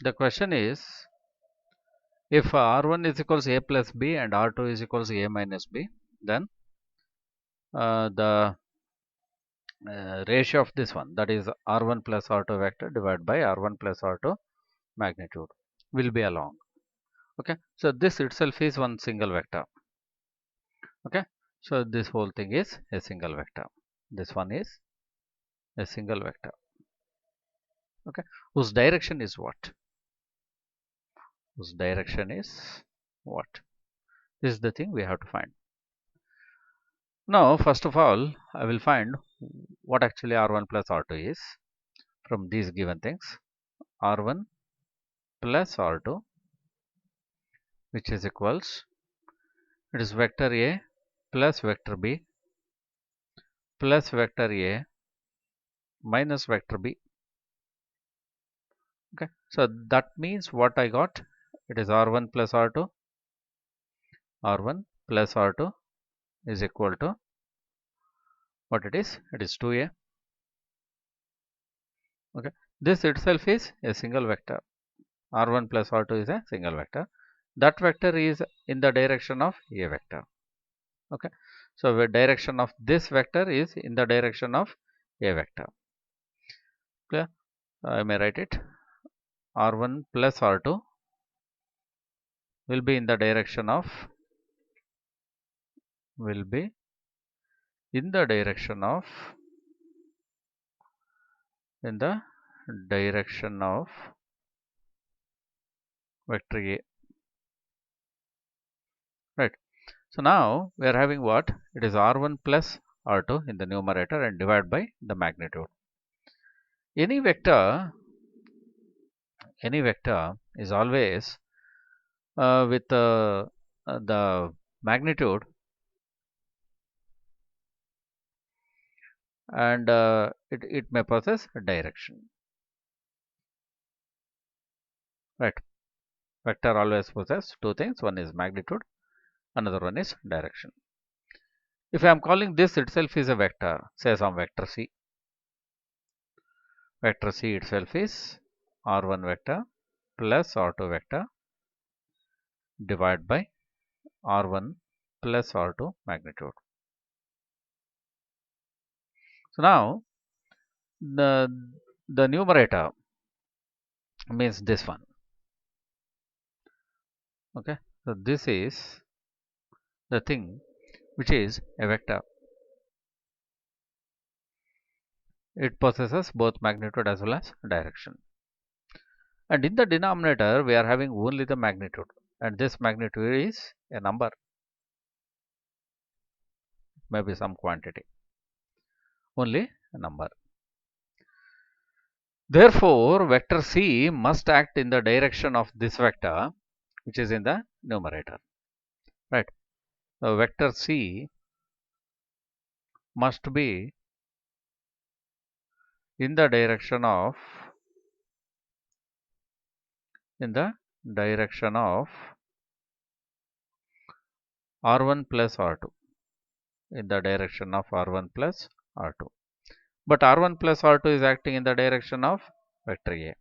The question is, if R1 is equals A plus B and R2 is equals A minus B, then the ratio of this one, that is R1 plus R2 vector divided by R1 plus R2 magnitude, will be along. Okay, so this itself is one single vector. Okay, so this whole thing is a single vector. This one is a single vector. Okay, whose direction is what? Whose direction is what? This is the thing we have to find. Now, first of all, I will find what actually R1 plus R2 is from these given things. R1 plus R2, which is equals, it is vector A plus vector B plus vector A minus vector B. Okay, so that means what I got, it is R1 plus R2. R1 plus R2 is equal to what it is? It is 2A. Okay, this itself is a single vector. R1 plus R2 is a single vector. That vector is in the direction of A vector. Okay, so the direction of this vector is in the direction of A vector. Clear? I may write it. R1 plus R2 will be in the direction of vector A. Right. So now we are having what? It is R1 plus R2 in the numerator and divide by the magnitude. Any vector is always with the magnitude and it may possess a direction. Right. Vector always possesses two things. One is magnitude, another one is direction. If I am calling this itself is a vector, say some vector C. Vector C itself is R1 vector plus R2 vector divided by R1 plus R2 magnitude. So now the numerator means this one. Okay, so this is the thing which is a vector. It possesses both magnitude as well as direction. And in the denominator, we are having only the magnitude, and this magnitude is a number, maybe some quantity, only a number. Therefore, vector C must act in the direction of this vector, which is in the numerator, right? So vector C must be in the direction of R1 plus R2, in the direction of R1 plus R2. But R1 plus R2 is acting in the direction of vector A,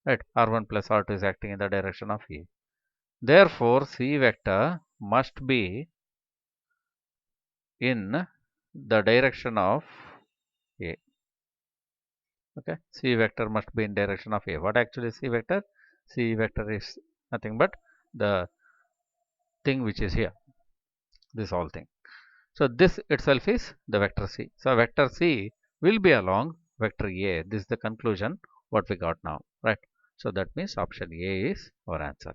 right? R1 plus R2 is acting in the direction of A. Therefore, C vector must be in the direction of A. Okay, C vector must be in direction of A. What actually is C vector? C vector is nothing but the thing which is here, this whole thing. So this itself is the vector C. So vector C will be along vector A. This is the conclusion what we got now, right? So that means option A is our answer.